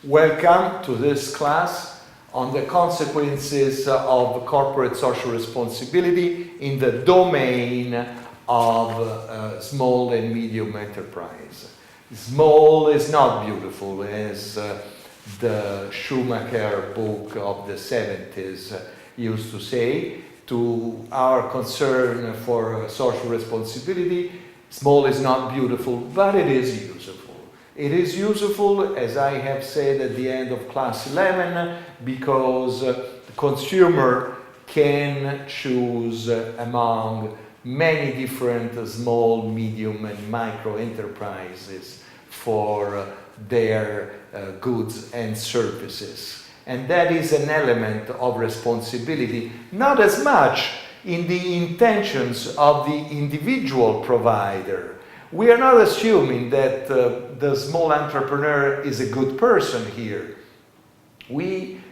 Welcome to this class on the consequences of corporate social responsibility in the domain of small and medium enterprise. Small is not beautiful, as the Schumacher book of the 70s used to say. To our concern for social responsibility, small is not beautiful, but it is useful. It is useful, as I have said at the end of class 11, because the consumer can choose among many different small, medium, and micro enterprises for their goods and services. And that is an element of responsibility, not as much in the intentions of the individual provider. We are not assuming that the small entrepreneur is a good person here. We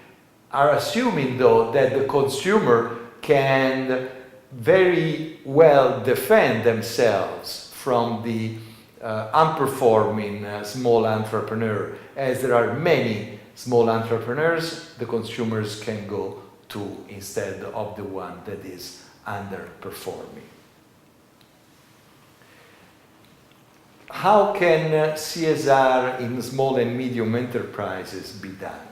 are assuming, though, that the consumer can very well defend themselves from the unperforming small entrepreneur. As there are many small entrepreneurs, the consumers can go to instead of the one that is underperforming. How can CSR in small and medium enterprises be done?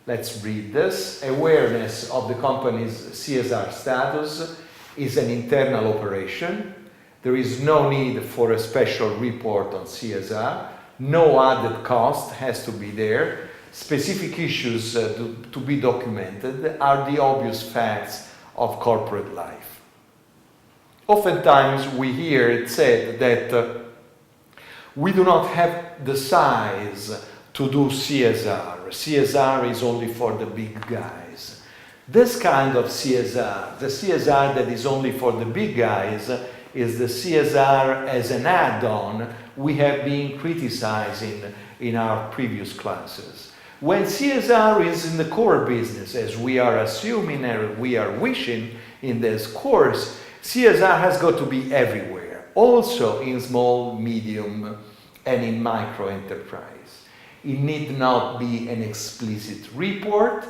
Let's read this. Awareness of the company's CSR status is an internal operation. There is no need for a special report on CSR. No added cost has to be there. Specific issues to be documented are the obvious facts of corporate life. Oftentimes we hear it said that we do not have the size to do CSR. CSR is only for the big guys. This kind of CSR, the CSR that is only for the big guys, is the CSR as an add-on we have been criticizing in our previous classes. When CSR is in the core business, as we are assuming and we are wishing in this course, CSR has got to be everywhere, also in small, medium, and in micro enterprise. It need not be an explicit report,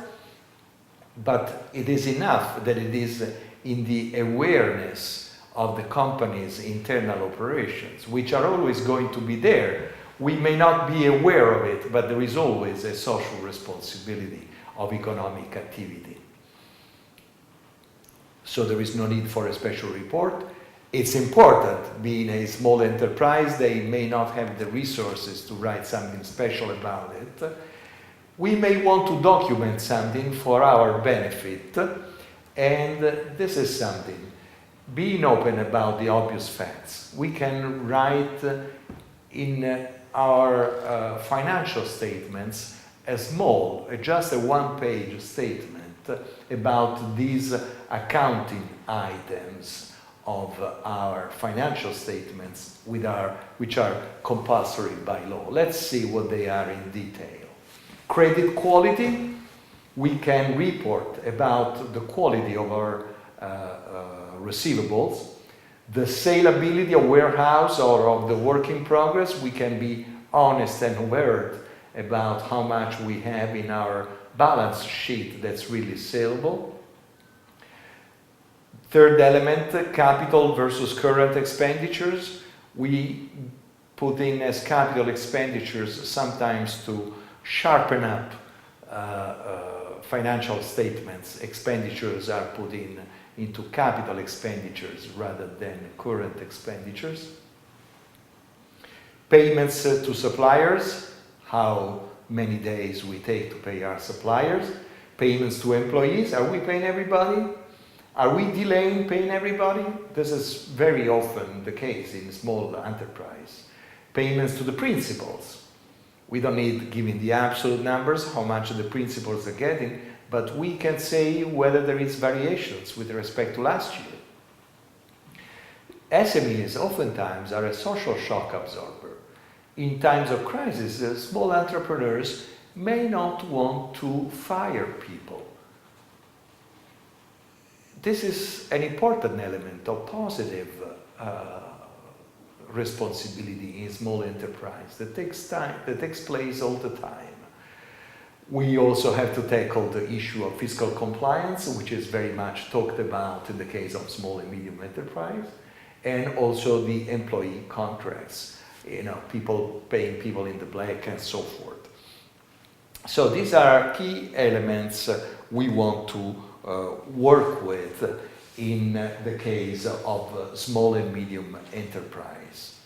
but it is enough that it is in the awareness of the company's internal operations, which are always going to be there. We may not be aware of it, but there is always a social responsibility of economic activity. So there is no need for a special report. It's important, being a small enterprise, they may not have the resources to write something special about it. We may want to document something for our benefit, and this is something. Being open about the obvious facts. We can write in our financial statements just a one-page statement about these accounting items of our financial statements which are compulsory by law. Let's see what they are in detail. Credit quality, we can report about the quality of our receivables. The saleability of warehouse or of the work in progress, we can be honest and overt about how much we have in our balance sheet that's really saleable. Third element, capital versus current expenditures. We put in as capital expenditures sometimes to sharpen up financial statements. Expenditures are put into capital expenditures rather than current expenditures. Payments to suppliers, how many days we take to pay our suppliers. Payments to employees, are we paying everybody? Are we delaying paying everybody? This is very often the case in small enterprise. Payments to the principals. We don't need giving the absolute numbers, how much the principals are getting, but we can say whether there is variations with respect to last year. SMEs oftentimes are a social shock absorber. In times of crisis, small entrepreneurs may not want to fire people. This is an important element of positive responsibility in small enterprise that takes time, that takes place all the time. We also have to tackle the issue of fiscal compliance, which is very much talked about in the case of small and medium enterprise, and also the employee contracts, people paying people in the black and so forth. So these are key elements we want to work with in the case of small and medium enterprise.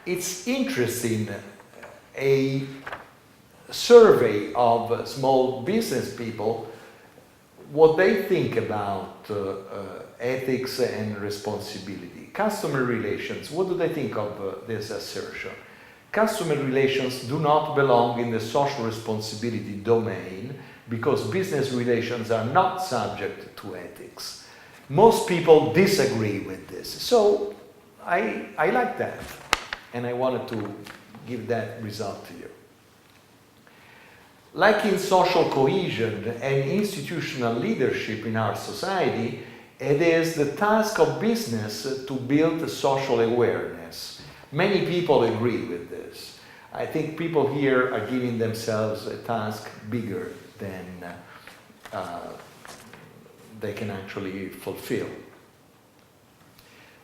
It's interesting, a survey of small business people, what they think about ethics and responsibility. Customer relations, what do they think of this assertion? Customer relations do not belong in the social responsibility domain because business relations are not subject to ethics. Most people disagree with this. So I like that, and I wanted to give that result to you. Like in social cohesion and institutional leadership in our society, it is the task of business to build social awareness. Many people agree with this. I think people here are giving themselves a task bigger than they can actually fulfill.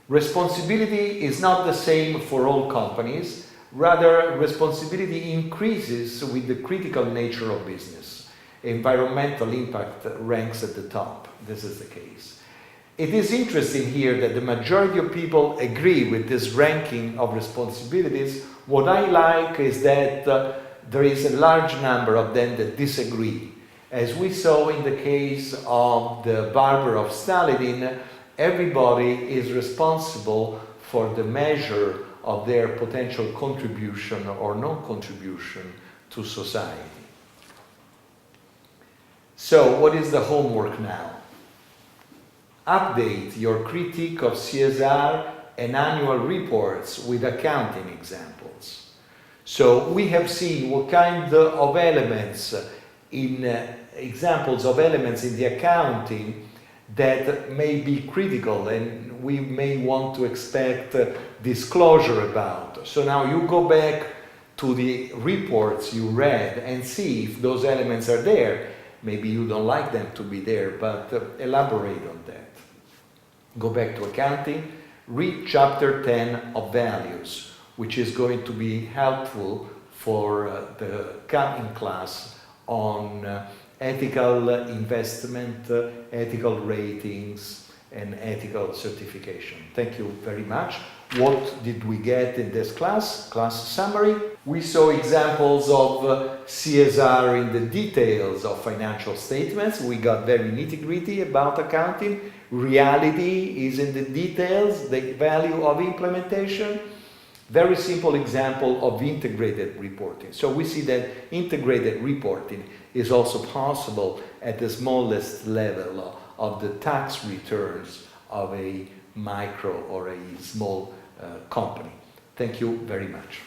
Responsibility is not the same for all companies. Rather, responsibility increases with the critical nature of business. Environmental impact ranks at the top. This is the case. It is interesting here that the majority of people agree with this ranking of responsibilities. What I like is that there is a large number of them that disagree. As we saw in the case of the barber of Stalin, everybody is responsible for the measure of their potential contribution or non-contribution to society. So, what is the homework now? Update your critique of CSR and annual reports with accounting examples. So, we have seen what kind of elements examples of elements in the accounting that may be critical and we may want to expect disclosure about. So now you go back to the reports you read and see if those elements are there. Maybe you don't like them to be there, but elaborate on that. Go back to accounting, read chapter 10 of values, which is going to be helpful for the coming class on ethical investment, ethical ratings, and ethical certification. Thank you very much. What did we get in this class? Class summary. We saw examples of CSR in the details of financial statements. We got very nitty-gritty about accounting. Reality is in the details, the value of implementation. Very simple example of integrated reporting. So we see that integrated reporting is also possible at the smallest level of the tax returns of a micro or a small company. Thank you very much.